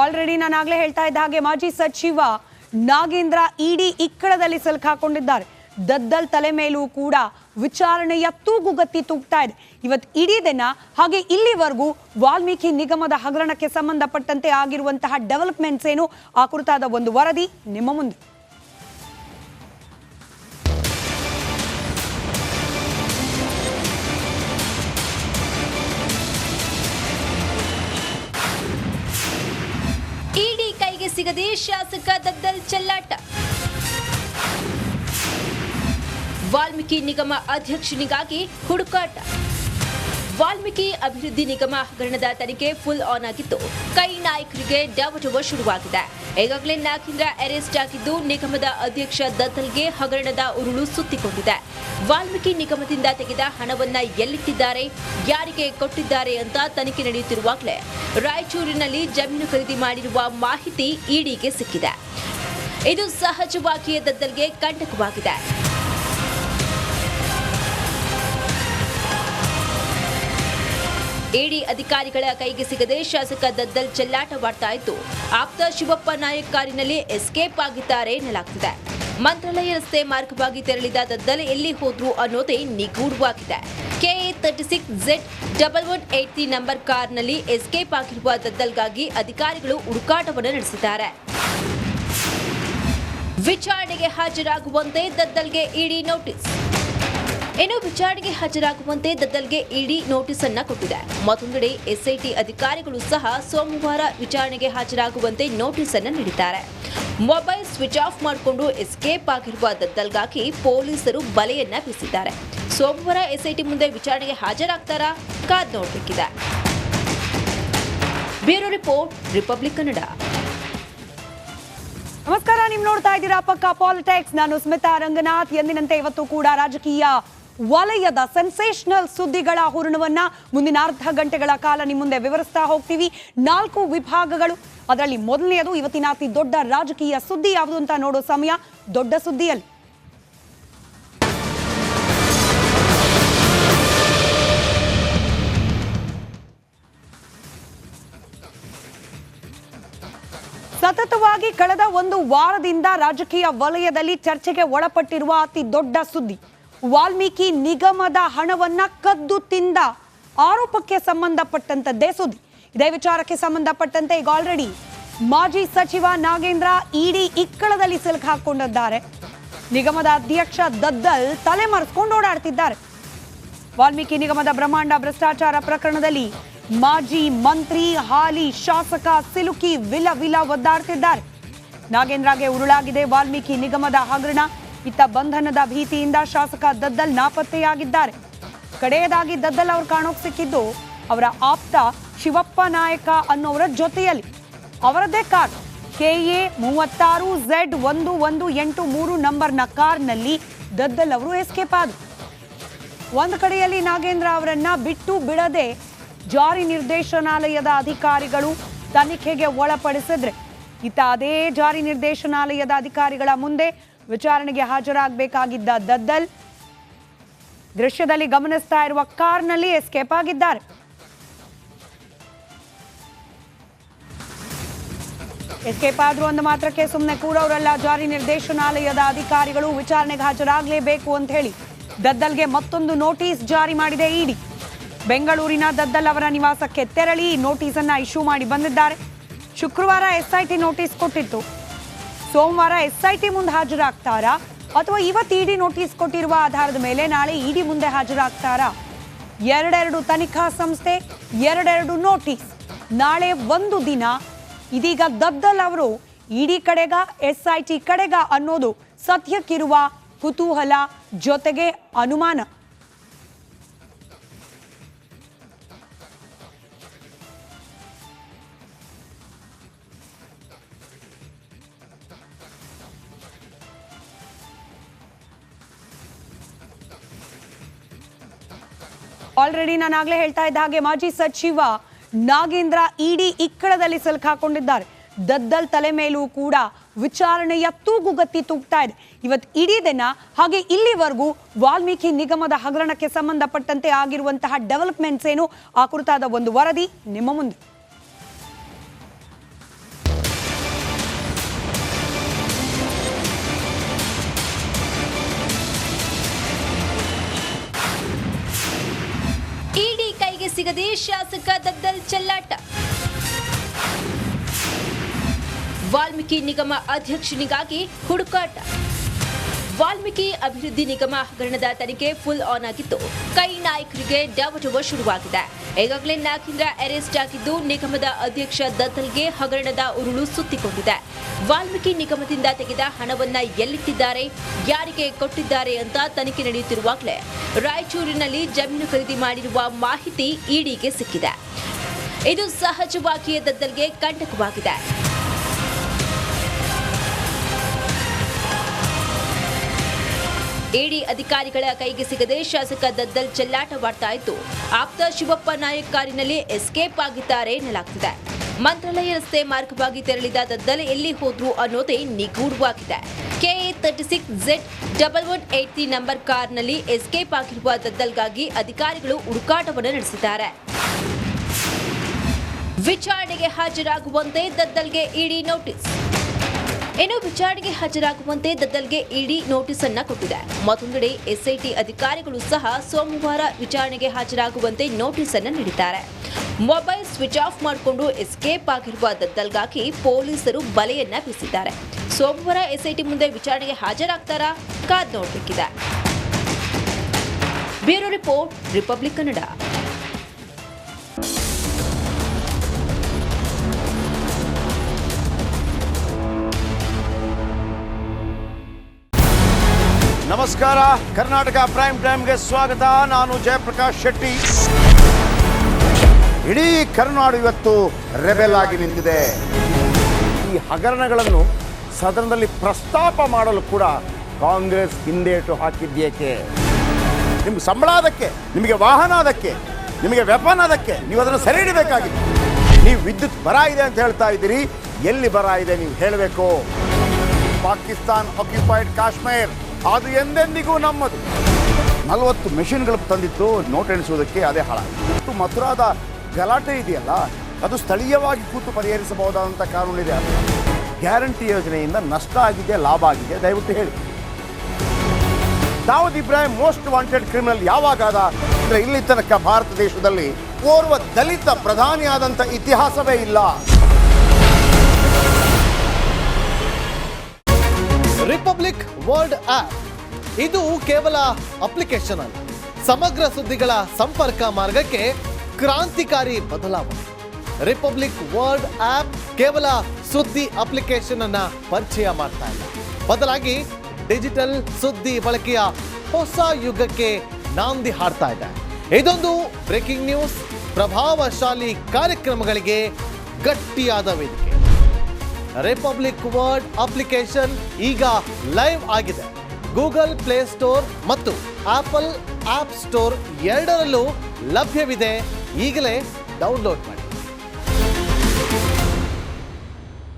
Already ನಾನು ಆಗಲೇ ಹೇಳ್ತಾ ಇದ್ದ ಹಾಗೆ ಮಾಜಿ ಸಚಿವ ನಾಗೇಂದ್ರ ಇಡಿ ಇಕ್ಕಳದಲ್ಲಿ ಸಿಲುಕಾಕೊಂಡಿದ್ದಾರೆ. ದದ್ದಲ್ ತಲೆ ಮೇಲೂ ಕೂಡ ವಿಚಾರಣೆಯ ತೂಗುಗತ್ತಿ ತೂಗ್ತಾ ಇದೆ. ಇವತ್ತು ಇಡೀ ದಿನ ಹಾಗೆ ಇಲ್ಲಿವರೆಗೂ ವಾಲ್ಮೀಕಿ ನಿಗಮದ ಹಗರಣಕ್ಕೆ ಸಂಬಂಧಪಟ್ಟಂತೆ ಆಗಿರುವಂತಹ ಡೆವಲಪ್ಮೆಂಟ್ಸ್ ಏನು ಆ ಕುರಿತಾದ ಒಂದು ವರದಿ ನಿಮ್ಮ ಮುಂದೆ. ಇಡಿ ಕೈಗೆ ಸಿಗದೆ ಶಾಸಕ ದದ್ದಲ್ ಚೆಲ್ಲಾಟ. ವಾಲ್ಮೀಕಿ ನಿಗಮ ಅಧ್ಯಕ್ಷನಿಗಾಗಿ ಹುಡುಕಾಟ. ವಾಲ್ಮೀಕಿ ಅಭಿವೃದ್ಧಿ ನಿಗಮ ಹಗರಣದ ತನಿಖೆ ಫುಲ್ ಆನ್ ಆಗಿದ್ದು, ಕೈ ನಾಯಕರಿಗೆ ಡವಡವ ಶುರುವಾಗಿದೆ. ಈಗಾಗಲೇ ನಾಗೇಂದ್ರ ಅರೆಸ್ಟ್ ಆಗಿದ್ದು, ನಿಗಮದ ಅಧ್ಯಕ್ಷ ದದ್ದಲ್ಗೆ ಹಗರಣದ ಉರುಳು ಸುತ್ತಿಕೊಂಡಿದೆ. ವಾಲ್ಮೀಕಿ ನಿಗಮದಿಂದ ತೆಗೆದ ಹಣವನ್ನ ಎಲ್ಲಿಟ್ಟಿದ್ದಾರೆ, ಯಾರಿಗೆ ಕೊಟ್ಟಿದ್ದಾರೆ ಅಂತ ತನಿಖೆ ನಡೆಯುತ್ತಿರುವಾಗಲೇ ರಾಯಚೂರಿನಲ್ಲಿ ಜಮೀನು ಖರೀದಿ ಮಾಡಿರುವ ಮಾಹಿತಿ ಇಡಿಗೆ ಸಿಕ್ಕಿದೆ. ಇದು ಸಹಜವಾಗಿಯೇ ದದ್ದಲ್ಗೆ ಕಂಟಕವಾಗಿದೆ. ಇಡಿ ಅಧಿಕಾರಿಗಳ ಕೈಗೆ ಸಿಗದೆ ಶಾಸಕ ದದ್ದಲ್ ಚೆಲ್ಲಾಟವಾಡ್ತಾ ಇದ್ದು, ಆಪ್ತ ಶಿವಪ್ಪ ನಾಯಕ್ ಕಾರಿನಲ್ಲಿ ಎಸ್ಕೇಪ್ ಆಗಿದ್ದಾರೆ ಎನ್ನಲಾಗ್ತಿದೆ. ಮಂತ್ರಾಲಯ ರಸ್ತೆ ಮಾರ್ಗವಾಗಿ ತೆರಳಿದ ದದ್ದಲ್ ಎಲ್ಲಿ ಹೋದ್ರು ಅನ್ನೋದೇ ನಿಗೂಢವಾಗಿದೆ. KA 36Z1183 ನಂಬರ್ ಕಾರ್ನಲ್ಲಿ ಎಸ್ಕೇಪ್ ಆಗಿರುವ ದದ್ದಲ್ಗಾಗಿ ಅಧಿಕಾರಿಗಳು ಹುಡುಕಾಟವನ್ನು ನಡೆಸಿದ್ದಾರೆ. ವಿಚಾರಣೆಗೆ ಹಾಜರಾಗುವಂತೆ ದದ್ದಲ್ಗೆ ಇಡಿ ನೋಟಿಸ್. ಇನ್ನು ವಿಚಾರಣೆಗೆ ಹಾಜರಾಗುವಂತೆ ದದ್ದಲ್ಗೆ ಇಡಿ ನೋಟಿಸ್ ಅನ್ನ ಕೊಟ್ಟಿದೆ. ಮತ್ತೊಂದೆಡೆ SIT ಅಧಿಕಾರಿಗಳು ಸಹ ಸೋಮವಾರ ವಿಚಾರಣೆಗೆ ಹಾಜರಾಗುವಂತೆ ನೋಟಿಸ್ ಅನ್ನು ನೀಡಿದ್ದಾರೆ. ಮೊಬೈಲ್ ಸ್ವಿಚ್ ಆಫ್ ಮಾಡಿಕೊಂಡು ಎಸ್ಕೇಪ್ ಆಗಿರುವ ದದ್ದಲ್ಗಾಗಿ ಪೊಲೀಸರು ಬಲೆಯನ್ನ ಬೀಸಿದ್ದಾರೆ. ಸೋಮವಾರ SIT ಮುಂದೆ ವಿಚಾರಣೆಗೆ ಹಾಜರಾಗ್ತಾರಾ ಕಾದ್ ನೋಡಬೇಕಿದೆ. Bureau report, Republic Kannada. ನಮಸ್ಕಾರ, ನೀವು ನೋಡ್ತಾ ಇದ್ದೀರಾ ಪಕ್ಕಾ ಪಾಲಿಟಿಕ್ಸ್. ನಾನು ಸ್ಮಿತಾ ರಂಗನಾಥ್. ಎಂದಿನಂತೆ ಇವತ್ತು ಕೂಡ ರಾಜಕೀಯ ವಲಯದ ಸೆನ್ಸೇಷನಲ್ ಸುದ್ದಿಗಳ ಹೂರಣವನ್ನ ಮುಂದಿನ ಅರ್ಧ ಗಂಟೆಗಳ ಕಾಲ ನಿಮ್ಮ ಮುಂದೆ ವಿವರಿಸ್ತಾ ಹೋಗ್ತೀವಿ. 4 ವಿಭಾಗಗಳು. ಅದರಲ್ಲಿ ಮೊದಲನೆಯದು ಇವತ್ತಿನ ಅತಿ ದೊಡ್ಡ ರಾಜಕೀಯ ಸುದ್ದಿ ಯಾವುದು ಅಂತ ನೋಡೋ ಸಮಯ. ದೊಡ್ಡ ಸುದ್ದಿಯಲ್ಲಿ ಸತತವಾಗಿ ಕಳೆದ ಒಂದು ವಾರದಿಂದ ರಾಜಕೀಯ ವಲಯದಲ್ಲಿ ಚರ್ಚೆಗೆ ಒಳಪಟ್ಟಿರುವ ಅತಿ ದೊಡ್ಡ ಸುದ್ದಿ ವಾಲ್ಮೀಕಿ ನಿಗಮದ ಹಣವನ್ನ ಕದ್ದು ತಿಂದ ಆರೋಪಕ್ಕೆ ಸಂಬಂಧಪಟ್ಟಂತದ್ದೇ ಸುದ್ದಿ. ಇದೇ ವಿಚಾರಕ್ಕೆ ಸಂಬಂಧಪಟ್ಟಂತೆ ಈಗ ಆಲ್ರೆಡಿ ಮಾಜಿ ಸಚಿವ ನಾಗೇಂದ್ರ ಇಡಿ ಇಕ್ಕಳದಲ್ಲಿ ಸಿಲುಕಾಕೊಂಡಿದ್ದಾರೆ. ನಿಗಮದ ಅಧ್ಯಕ್ಷ ದದ್ದಲ್ ತಲೆಮರೆಸ್ಕೊಂಡು ಓಡಾಡ್ತಿದ್ದಾರೆ. ವಾಲ್ಮೀಕಿ ನಿಗಮದ ಬ್ರಹ್ಮಾಂಡ ಭ್ರಷ್ಟಾಚಾರ ಪ್ರಕರಣದಲ್ಲಿ ಮಾಜಿ ಮಂತ್ರಿ ಹಾಲಿ ಶಾಸಕ ಸಿಲುಕಿ ವಿಲ ಒದ್ದಾಡ್ತಿದ್ದಾರೆ. ನಾಗೇಂದ್ರಗೆ ಉರುಳಾಗಿದೆ ವಾಲ್ಮೀಕಿ ನಿಗಮದ ಹಗರಣ. ಇತ್ತ ಬಂಧನದ ಭೀತಿಯಿಂದ ಶಾಸಕ ದದ್ದಲ್ ನಾಪತ್ತೆಯಾಗಿದ್ದಾರೆ. ಕಡೆಯದಾಗಿ ದದ್ದಲ್ ಅವರು ಕಾಣೋಕ್ ಸಿಕ್ಕಿದ್ದು ಅವರ ಆಪ್ತ ಶಿವಪ್ಪ ನಾಯಕ ಅನ್ನೋರ ಜೊತೆಯಲ್ಲಿ. ಅವರದೇ ಕಾರ್ KA 36Z1183 ನಂಬರ್ನ ಕಾರ್ನಲ್ಲಿ ದದ್ದಲ್ ಅವರು ಎಸ್ಕೇಪ್ ಆದರು. ಒಂದು ಕಡೆಯಲ್ಲಿ ನಾಗೇಂದ್ರ ಅವರನ್ನ ಬಿಟ್ಟು ಬಿಡದೆ ಜಾರಿ ನಿರ್ದೇಶನಾಲಯದ ಅಧಿಕಾರಿಗಳು ತನಿಖೆಗೆ ಒಳಪಡಿಸಿದ್ರೆ, ಇತ್ತ ಅದೇ ಜಾರಿ ನಿರ್ದೇಶನಾಲಯದ ಅಧಿಕಾರಿಗಳ ಮುಂದೆ ವಿಚಾರಣೆಗೆ ಹಾಜರಾಗಬೇಕಾಗಿದ್ದ ದದ್ದಲ್ ದೃಶ್ಯದಲ್ಲಿ ಗಮನಿಸ್ತಾ ಇರುವ ಕಾರ್ನಲ್ಲಿ ಎಸ್ಕೇಪ್ ಆಗಿದ್ದಾರೆ. ಎಸ್ಕೇಪ್ ಆದ್ರೂ ಅಂದ ಮಾತ್ರಕ್ಕೆ ಸುಮ್ಮನೆ ಕೂರವರಲ್ಲ ಜಾರಿ ನಿರ್ದೇಶನಾಲಯದ ಅಧಿಕಾರಿಗಳು. ವಿಚಾರಣೆಗೆ ಹಾಜರಾಗಲೇಬೇಕು ಅಂತ ಹೇಳಿ ದದ್ದಲ್ಗೆ ಮತ್ತೊಂದು ನೋಟಿಸ್ ಜಾರಿ ಮಾಡಿದೆ ಇಡಿ. ಬೆಂಗಳೂರಿನ ದದ್ದಲ್ ಅವರ ನಿವಾಸಕ್ಕೆ ತೆರಳಿ ನೋಟಿಸ್ ಅನ್ನ ಇಶ್ಯೂ ಮಾಡಿ ಬಂದಿದ್ದಾರೆ. ಶುಕ್ರವಾರ SIT ನೋಟಿಸ್ ಕೊಟ್ಟಿತ್ತು. ಸೋಮವಾರ SIT ಮುಂದೆ ಹಾಜರಾಗ್ತಾರಾ ಅಥವಾ ಇವತ್ತು ಇಡಿ ನೋಟಿಸ್ ಕೊಟ್ಟಿರುವ ಆಧಾರದ ಮೇಲೆ ನಾಳೆ ಇಡಿ ಮುಂದೆ ಹಾಜರಾಗ್ತಾರಾ? ಎರಡೆರಡು ತನಿಖಾ ಸಂಸ್ಥೆ, ಎರಡೆರಡು ನೋಟಿಸ್, ನಾಳೆ ಒಂದು ದಿನ. ಇದೀಗ ದದ್ದಲ್ ಅವರು ಇಡಿ ಕಡೆಗ SIT ಕಡೆಗ ಅನ್ನೋದು ಸದ್ಯಕ್ಕಿರುವ ಕುತೂಹಲ ಜೊತೆಗೆ ಅನುಮಾನ. ಆಲ್ರೆಡಿ ನಾನು ಆಗಲೇ ಹೇಳ್ತಾ ಇದ್ದ ಹಾಗೆ ಮಾಜಿ ಸಚಿವ ನಾಗೇಂದ್ರ ಇಡಿ ಇಕ್ಕಳದಲ್ಲಿ ಸಿಲುಕಾಕೊಂಡಿದ್ದಾರೆ. ದದ್ದಲ್ ತಲೆ ಮೇಲೂ ಕೂಡ ವಿಚಾರಣೆಯ ತೂಗುಗತ್ತಿ ತೂಗ್ತಾ ಇದೆ. ಇವತ್ತು ಇಡೀ ದಿನ ಹಾಗೆ ಇಲ್ಲಿವರೆಗೂ ವಾಲ್ಮೀಕಿ ನಿಗಮದ ಹಗರಣಕ್ಕೆ ಸಂಬಂಧಪಟ್ಟಂತೆ ಆಗಿರುವಂತಹ ಡೆವಲಪ್ಮೆಂಟ್ಸ್ ಏನು ಆ ಕುರಿತಾದ ಒಂದು ವರದಿ ನಿಮ್ಮ ಮುಂದೆ. ಸಿಗದೆ ಶಾಸಕ ದದ್ದಲ್ ಚೆಲ್ಲಾಟ. ವಾಲ್ಮೀಕಿ ನಿಗಮ ಅಧ್ಯಕ್ಷನಿಗಾಗಿ ಹುಡುಕಾಟ. ವಾಲ್ಮೀಕಿ ಅಭಿವೃದ್ಧಿ ನಿಗಮ ಹಗರಣದ ತನಿಖೆ ಫುಲ್ ಆನ್ ಆಗಿದ್ದು, ಕೈ ನಾಯಕರಿಗೆ ಡವಟವ ಶುರುವಾಗಿದೆ. ಈಗಾಗಲೇ ನಾಗೇಂದ್ರ ಅರೆಸ್ಟ್ ಆಗಿದ್ದು, ನಿಗಮದ ಅಧ್ಯಕ್ಷ ದತ್ತಲ್ಗೆ ಹಗರಣದ ಉರುಳು ಸುತ್ತಿಕೊಂಡಿದೆ. ವಾಲ್ಮೀಕಿ ನಿಗಮದಿಂದ ತೆಗೆದ ಹಣವನ್ನ ಎಲ್ಲಿಟ್ಟಿದ್ದಾರೆ, ಯಾರಿಗೆ ಕೊಟ್ಟಿದ್ದಾರೆ ಅಂತ ತನಿಖೆ ನಡೆಯುತ್ತಿರುವಾಗಲೇ ರಾಯಚೂರಿನಲ್ಲಿ ಜಮೀನು ಖರೀದಿ ಮಾಡಿರುವ ಮಾಹಿತಿ ಇಡಿಗೆ ಸಿಕ್ಕಿದೆ. ಇದು ಸಹಜವಾಗಿಯೇ ದತ್ತಲ್ಗೆ ಕಂಟಕವಾಗಿದೆ. ಇಡಿ ಅಧಿಕಾರಿಗಳ ಕೈಗೆ ಸಿಗದೆ ಶಾಸಕ ದದ್ದಲ್ ಚೆಲ್ಲಾಟವಾಡ್ತಾ ಇದ್ದು, ಆಪ್ತ ಶಿವಪ್ಪ ನಾಯಕ್ ಕಾರಿನಲ್ಲಿ ಎಸ್ಕೇಪ್ ಆಗಿದ್ದಾರೆ ಎನ್ನಲಾಗ್ತಿದೆ. ಮಂತ್ರಾಲಯ ರಸ್ತೆ ಮಾರ್ಗವಾಗಿ ತೆರಳಿದ ದದ್ದಲ್ ಎಲ್ಲಿ ಹೋದ್ರು ಅನ್ನೋದೇ ನಿಗೂಢವಾಗಿದೆ. KA 36Z1183 ನಂಬರ್ ಕಾರ್ನಲ್ಲಿ ಎಸ್ಕೇಪ್ ಆಗಿರುವ ದದ್ದಲ್ಗಾಗಿ ಅಧಿಕಾರಿಗಳು ಹುಡುಕಾಟವನ್ನು ನಡೆಸಿದ್ದಾರೆ. ವಿಚಾರಣೆಗೆ ಹಾಜರಾಗುವಂತೆ ದದ್ದಲ್ಗೆ ಇಡಿ ನೋಟಿಸ್. ಇನ್ನು ವಿಚಾರಣೆಗೆ ಹಾಜರಾಗುವಂತೆ ದದ್ದಲ್ಗೆ ಇಡಿ ನೋಟಿಸ್ ಅನ್ನ ಕೊಟ್ಟಿದೆ. ಮತ್ತೊಂದೆಡೆ SIT ಅಧಿಕಾರಿಗಳು ಸಹ ಸೋಮವಾರ ವಿಚಾರಣೆಗೆ ಹಾಜರಾಗುವಂತೆ ನೋಟಿಸ್ ಅನ್ನು ನೀಡಿದ್ದಾರೆ. ಮೊಬೈಲ್ ಸ್ವಿಚ್ ಆಫ್ ಮಾಡಿಕೊಂಡು ಎಸ್ಕೇಪ್ ಆಗಿರುವ ದದ್ದಲ್ಗಾಗಿ ಪೊಲೀಸರು ಬಲೆಯನ್ನ ಬೀಸಿದ್ದಾರೆ. ಸೋಮವಾರ SIT ಮುಂದೆ ವಿಚಾರಣೆಗೆ ಹಾಜರಾಗ್ತಾರಾ ಕಾದ್ ನೋಡಬೇಕಿದೆ. Bureau report, Republic Kannada. ನಮಸ್ಕಾರ, ಕರ್ನಾಟಕ ಪ್ರೈಮ್ ಟೈಮ್ಗೆ ಸ್ವಾಗತ. ನಾನು ಜಯಪ್ರಕಾಶ್ ಶೆಟ್ಟಿ. ಇಡೀ ಕರ್ನಾಡು ಇವತ್ತು ರೆಬೆಲ್ ಆಗಿ ನಿಂತಿದೆ. ಈ ಹಗರಣಗಳನ್ನು ಸದನದಲ್ಲಿ ಪ್ರಸ್ತಾಪ ಮಾಡಲು ಕೂಡ ಕಾಂಗ್ರೆಸ್ ಹಿಂದೇಟು ಹಾಕಿದ್ದೇಕೆ? ನಿಮ್ಗೆ ಸಂಬಳ ಅದಕ್ಕೆ, ನಿಮಗೆ ವಾಹನ ಅದಕ್ಕೆ, ನಿಮಗೆ ವೆಪನ್ ಅದಕ್ಕೆ, ನೀವು ಅದನ್ನು ಸೆರೆ ಹಿಡಬೇಕಾಗಿತ್ತು. ನೀವು ವಿದ್ಯುತ್ ಬರ ಇದೆ ಅಂತ ಹೇಳ್ತಾ ಇದ್ದೀರಿ, ಎಲ್ಲಿ ಬರ ಇದೆ ನೀವು ಹೇಳಬೇಕು. ಪಾಕಿಸ್ತಾನ್ ಆಕ್ಯುಪೈಡ್ ಕಾಶ್ಮೀರ್ ಅದು ಎಂದೆಂದಿಗೂ ನಮ್ಮದು. 40 ಮೆಷಿನ್ಗಳು ತಂದಿತ್ತು ನೋಟ್ ಎಣಿಸುವುದಕ್ಕೆ, ಅದೇ ಹಾಳಾಗಿತ್ತು. ಮಥುರಾದ ಗಲಾಟೆ ಇದೆಯಲ್ಲ, ಅದು ಸ್ಥಳೀಯವಾಗಿ ಕೂತು ಪರಿಹರಿಸಬಹುದಾದಂಥ ಕಾನೂನಿದೆ. ಗ್ಯಾರಂಟಿ ಯೋಜನೆಯಿಂದ ನಷ್ಟ ಆಗಿದೆ, ಲಾಭ ಆಗಿದೆ, ದಯವಿಟ್ಟು ಹೇಳಿ. Dawood Ibrahim most wanted criminal ಯಾವಾಗಾದ ಅಂದರೆ ಇಲ್ಲಿ ತನಕ ಭಾರತ ದೇಶದಲ್ಲಿ ಓರ್ವ ದಲಿತ ಪ್ರಧಾನಿಯಾದಂಥ ಇತಿಹಾಸವೇ ಇಲ್ಲ. ರಿಪಬ್ಲಿಕ್ ವರ್ಲ್ಡ್ ಆಪ್ ಇದು ಕೇವಲ ಅಪ್ಲಿಕೇಶನ್ ಅಲ್ಲ, ಸಮಗ್ರ ಸುದ್ದಿಗಳ ಸಂಪರ್ಕ ಮಾರ್ಗಕ್ಕೆ ಕ್ರಾಂತಿಕಾರಿ ಬದಲಾವಣೆ. ರಿಪಬ್ಲಿಕ್ ವರ್ಲ್ಡ್ ಆಪ್ ಕೇವಲ ಸುದ್ದಿ ಅಪ್ಲಿಕೇಶನ್ ಅನ್ನ ಪರಿಚಯ ಮಾಡ್ತಾ ಇಲ್ಲ, ಬದಲಾಗಿ ಡಿಜಿಟಲ್ ಸುದ್ದಿ ಬಳಕೆಯ ಹೊಸ ಯುಗಕ್ಕೆ ನಾಂದಿ ಹಾಡ್ತಾ ಇದೆ. ಇದೊಂದು ಬ್ರೇಕಿಂಗ್ ನ್ಯೂಸ್, ಪ್ರಭಾವಶಾಲಿ ಕಾರ್ಯಕ್ರಮಗಳಿಗೆ ಗಟ್ಟಿಯಾದ ವೇದಿಕೆ. ರಿಪಬ್ಲಿಕ್ ವರ್ಲ್ಡ್ ಅಪ್ಲಿಕೇಶನ್ ಈಗ ಲೈವ್ ಆಗಿದೆ. ಗೂಗಲ್ ಪ್ಲೇ ಸ್ಟೋರ್ ಮತ್ತು ಆಪಲ್ ಆಪ್ ಸ್ಟೋರ್ ಎರಡರಲ್ಲೂ ಲಭ್ಯವಿದೆ. ಈಗಲೇ ಡೌನ್ಲೋಡ್ ಮಾಡಿ.